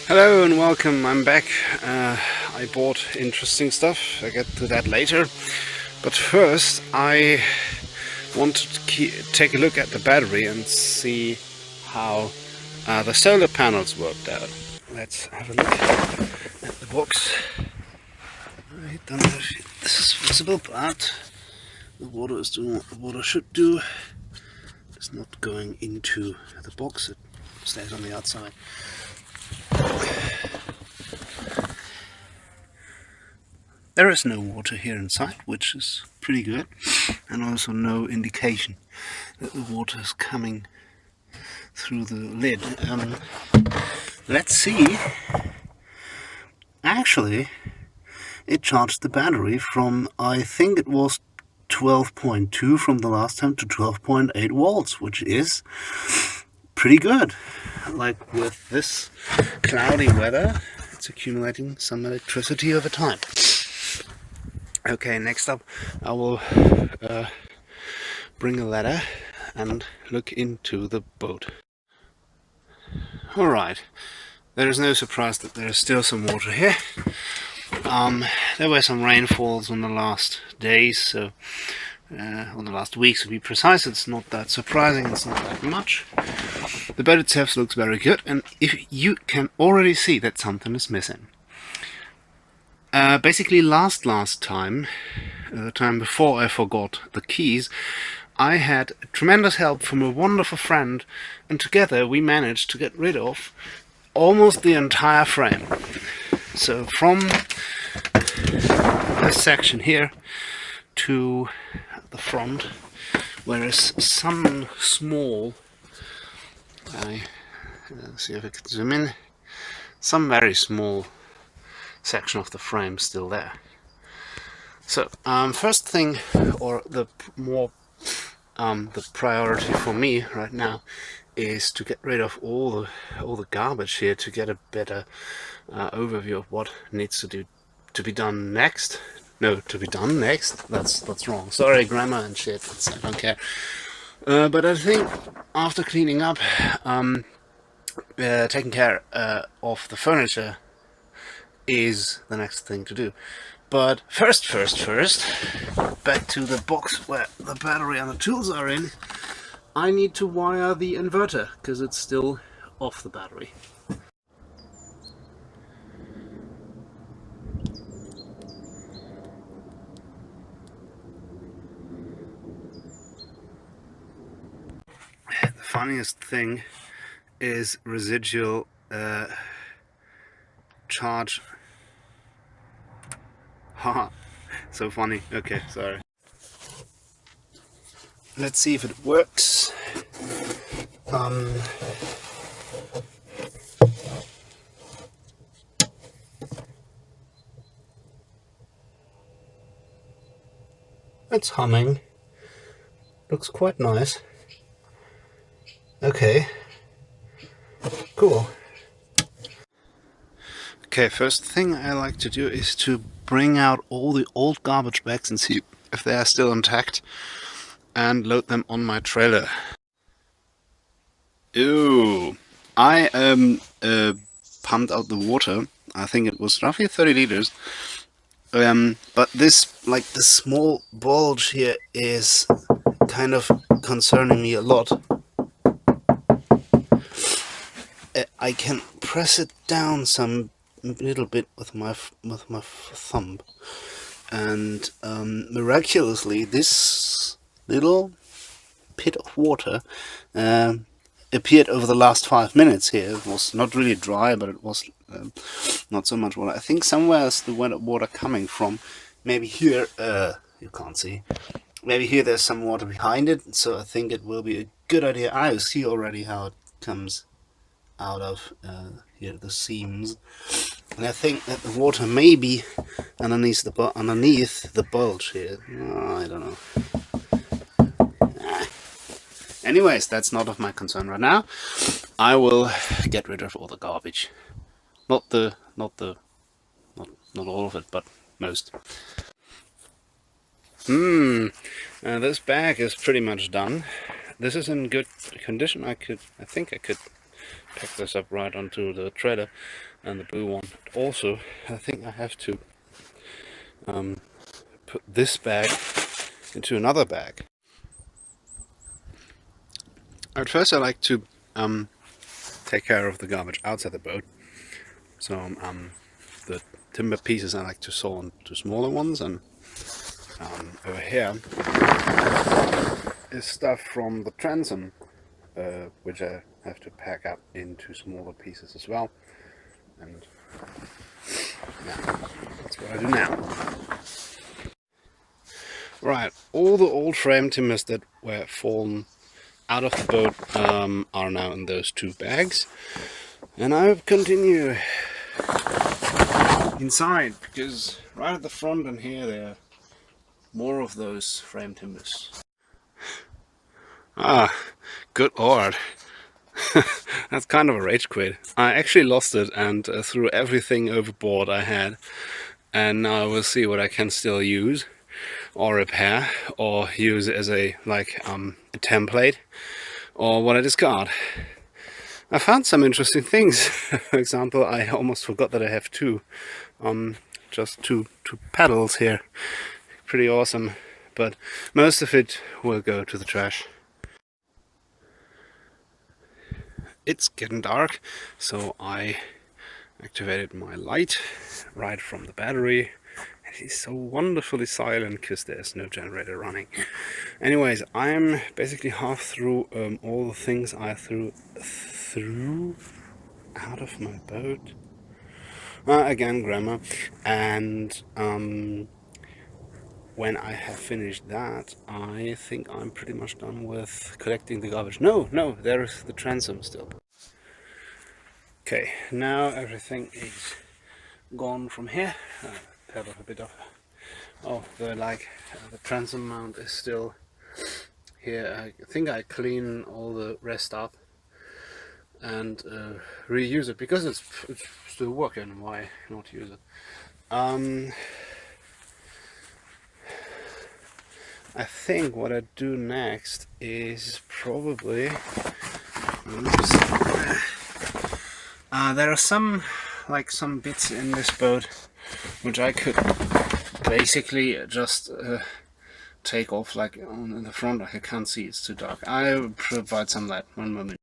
Hello and welcome, I'm back. I bought interesting stuff, I'll get to that later. But first I wanted to take a look at the battery and see how the solar panels worked out. Let's have a look at the box. I don't know if this is visible, but the water is doing what the water should do. It's not going into the box, it stays on the outside. There is no water here inside, which is pretty good, and also no indication that the water is coming through the lid. Let's see. Actually, it charged the battery from, I think it was 12.2 from the last time to 12.8 volts, which is pretty good. Like with this cloudy weather, it's accumulating some electricity over time. Okay, next up I will bring a ladder and look into the boat. Alright, there is no surprise that there is still some water here. There were some rainfalls on the last days, so on the last weeks to be precise. It's not that surprising, it's not that much. The boat itself looks very good, and if you can already see that something is missing. Basically last time, the time before I forgot the keys, I had tremendous help from a wonderful friend, and together we managed to get rid of almost the entire frame. So from this section here to the front, where is some small, see if I can zoom in, some very small section of the frame still there. So first thing, or the priority for me right now, is to get rid of all the garbage here to get a better overview of what needs to be done next. No, to be done next. That's wrong. Sorry, grammar and shit. I don't care. But I think after cleaning up, taking care of the furniture is the next thing to do. But first, back to the box where the battery and the tools are in. I need to wire the inverter because it's still off the battery. The funniest thing is residual charge. Haha, so funny. Okay, sorry. Let's see if it works. It's humming. Looks quite nice. Okay, cool. Okay, first thing I like to do is to bring out all the old garbage bags and see if they are still intact and load them on my trailer. Ooh, I pumped out the water. I think it was roughly 30 liters. But this small bulge here is kind of concerning me a lot. I can press it down some little bit with my thumb, and miraculously this little pit of water appeared over the last 5 minutes here. It was not really dry, but it was not so much water. I think somewhere is the water coming from. Maybe here, you can't see, maybe here there's some water behind it, so I think it will be a good idea. I see already how it comes out of here, the seams, and I think that the water may be underneath the bulge here. Oh, I don't know. Anyways, that's not of my concern right now. I will get rid of all the garbage. Not all of it, but most. This bag is pretty much done. This is in good condition. I think I could pack this up right onto the trailer, and the blue one. Also, I think I have to put this bag into another bag. At first I like to take care of the garbage outside the boat. So the timber pieces I like to saw into smaller ones, and over here is stuff from the transom, which I have to pack up into smaller pieces as well. And yeah, that's what I do now. Right, all the old frame timbers that were fallen out of the boat are now in those two bags, and I continue inside, because right at the front and here there are more of those frame timbers. Ah, good lord. That's kind of a rage quit. I actually lost it and threw everything overboard I had, and now I will see what I can still use or repair or use as a a template, or what I discard. I found some interesting things. For example, I almost forgot that I have just two paddles here. Pretty awesome, but most of it will go to the trash. It's getting dark, so I activated my light right from the battery. It's so wonderfully silent because there's no generator running. Anyways, I'm basically half through all the things I threw out of my boat. Again, grammar. And when I have finished that, I think I'm pretty much done with collecting the garbage. No, there is the transom still. Okay, now everything is gone from here. Have a bit of the transom mount is still here. I think I clean all the rest up and reuse it, because it's still working. Why not use it? I think what I do next is probably there are some bits in this boat which I could basically just take off, like on the front. I can't see, it's too dark. I'll provide some light. One moment.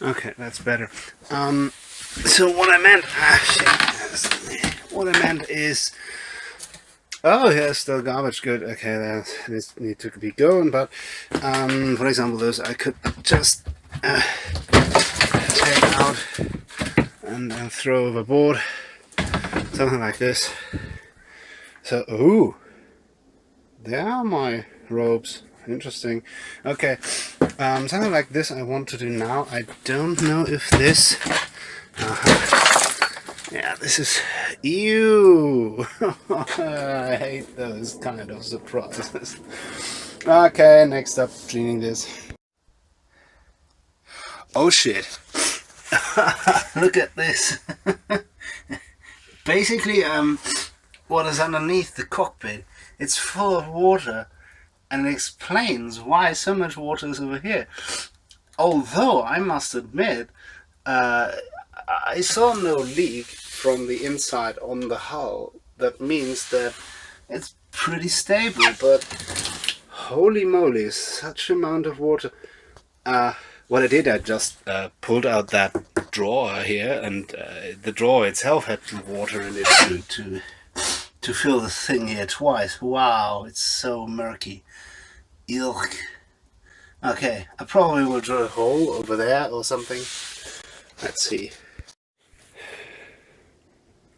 Okay, that's better. So what I meant, is, oh, here's still garbage. Good. Okay, this need to be going. But for example, those I could just take out and throw overboard, something like this. So, ooh, there are my ropes. Interesting. Okay, something like this I want to do now. I don't know if this. Yeah, this is. Ew! I hate those kind of surprises. Okay, next up, cleaning this. Oh shit! Look at this. Basically, what is underneath the cockpit, it's full of water, and it explains why so much water is over here. Although I must admit, I saw no leak from the inside on the hull. That means that it's pretty stable, but holy moly, such amount of water. What I did, I just pulled out that drawer here, and the drawer itself had water in it to fill the thing here twice. Wow, it's so murky. Ilk. Okay, I probably will drill a hole over there or something. Let's see.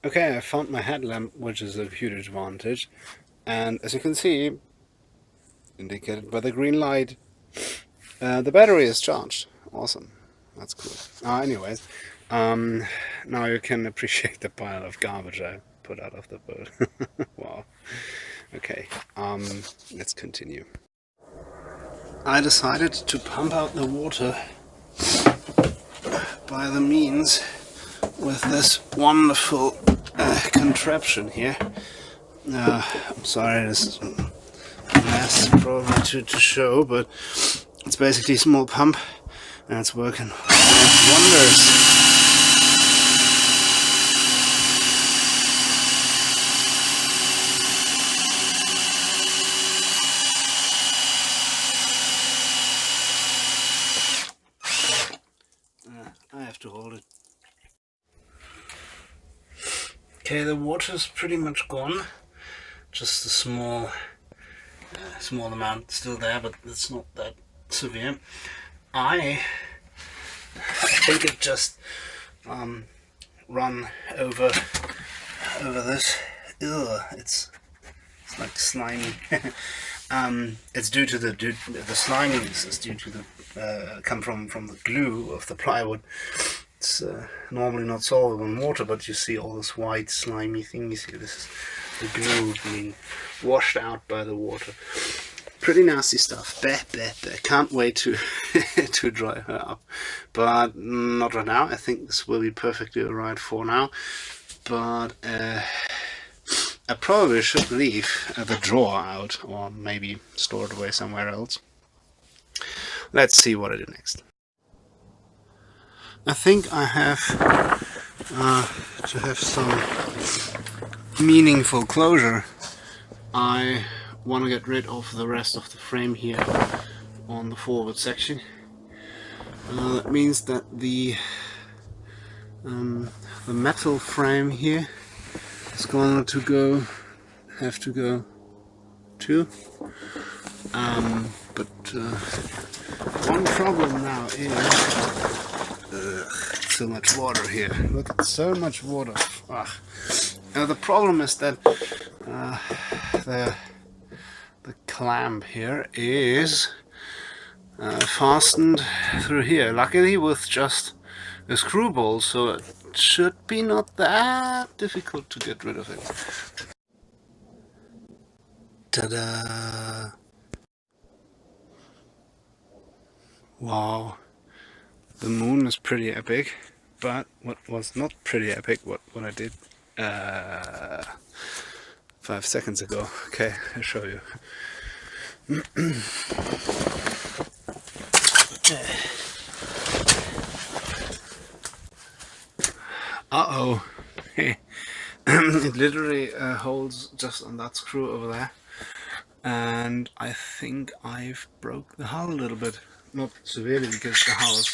Okay, I found my headlamp, which is a huge advantage, and as you can see, indicated by the green light, the battery is charged. Awesome, that's cool. Anyways, now you can appreciate the pile of garbage I put out of the boat. Wow. Okay, let's continue. I decided to pump out the water by the means with this wonderful contraption here. I'm sorry, this is a mess probably to show, but it's basically a small pump That's working wonders. I have to hold it. Okay, the water's pretty much gone. Just a small amount still there, but it's not that severe. I think it just run over this. Ugh, it's like slimy. It's due to the sliminess is due to the come from the glue of the plywood. It's normally not soluble in water, but you see all this white slimy things here. This is the glue being washed out by the water. Pretty nasty stuff. Can't wait to to dry her up, but not right now. I think this will be perfectly alright for now. But I probably should leave the drawer out, or maybe store it away somewhere else. Let's see what I do next. I think I have to have some meaningful closure. I want to get rid of the rest of the frame here on the forward section. That means that the metal frame here is going to have to go too. But one problem now is so much water here. Look at so much water. The problem is that the clamp here is fastened through here. Luckily with just a screw bolt, so it should be not that difficult to get rid of it. Ta-da! Wow, the moon is pretty epic, but what was not pretty epic, what I did 5 seconds ago. Okay, I'll show you. Uh-oh. It literally holds just on that screw over there, and I think I've broke the hull a little bit. Not severely, because the hull is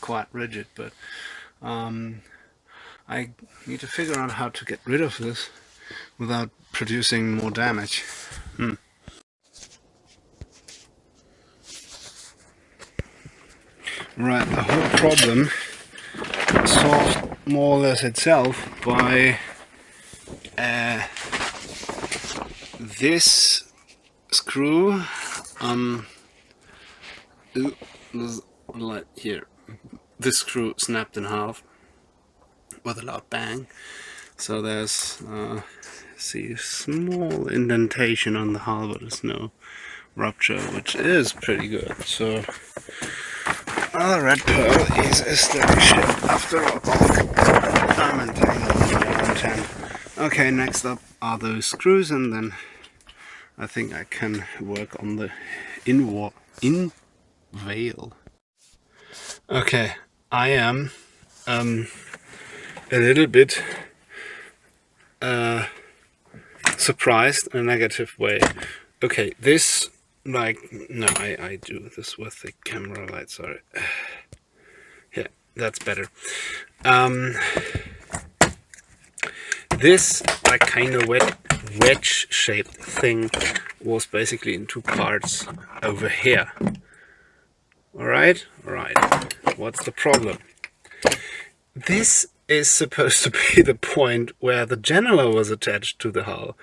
quite rigid, but I need to figure out how to get rid of this without producing more damage. Right, the whole problem solved more or less itself by this screw. Like here, this screw snapped in half with a loud bang. So there's see, a small indentation on the hull, but there's no rupture, which is pretty good. So the red pearl is a sturdy ship after all. I'm entangled. Okay, next up are those screws, and then I think I can work on the in veil. Okay, I am a little bit surprised in a negative way. Okay, this, like, no, I do this with the camera light, sorry. Yeah, that's better. This, like, kind of wedge-shaped thing was basically in 2 parts over here. Alright? Alright. What's the problem? This is supposed to be the point where the genoa was attached to the hull.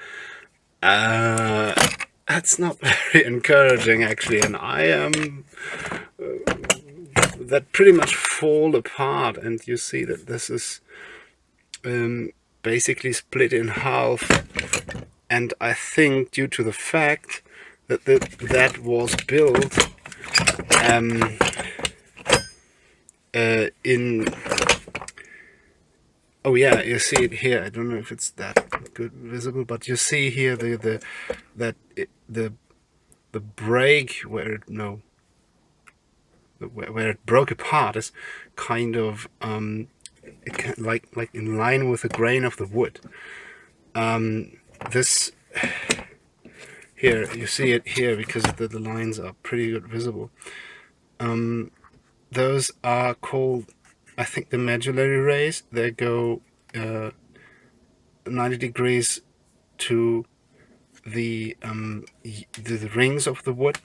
That's not very encouraging, actually, and I am that pretty much fall apart, and you see that this is basically split in half, and I think due to the fact that that was built in, oh yeah, you see it here. I don't know if it's that good visible, but you see here the brake where, no, where it broke apart is kind of like in line with the grain of the wood. This here, you see it here because the lines are pretty good visible. Those are called, I think, the medullary rays. They go 90 degrees to the rings of the wood,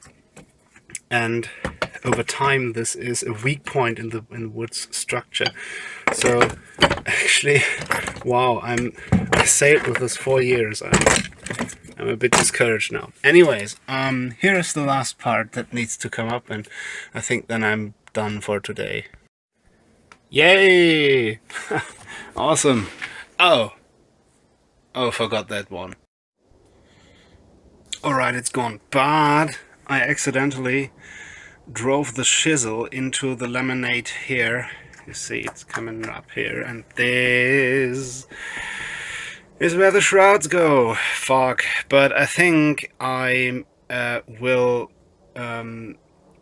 and over time this is a weak point in the wood's structure. So actually, wow, I sailed with this 4 years. I'm a bit discouraged now. Anyways, here is the last part that needs to come up, and I think then I'm done for today. Yay! Awesome. Oh, forgot that one. Alright, it's gone, but I accidentally drove the chisel into the laminate here. You see it's coming up here, and this is where the shrouds go. Fuck. But I think I will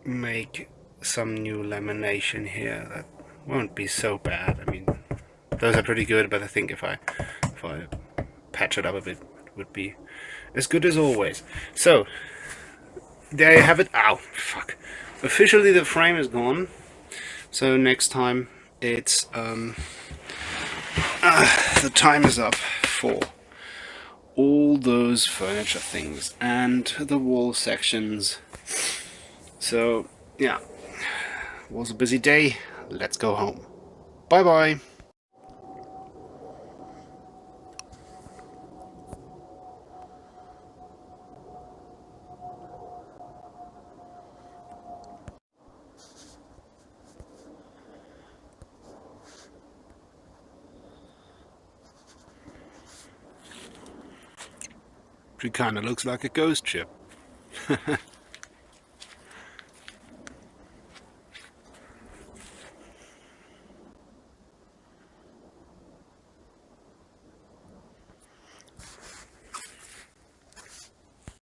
make some new lamination here. That won't be so bad. I mean, those are pretty good, but I think if I patch it up a bit, it would be as good as always. So there you have it. Ow, fuck. Officially the frame is gone. So next time it's the time is up for all those furniture things and the wall sections. So yeah, it was a busy day. Let's go home. Bye bye. She kinda looks like a ghost ship.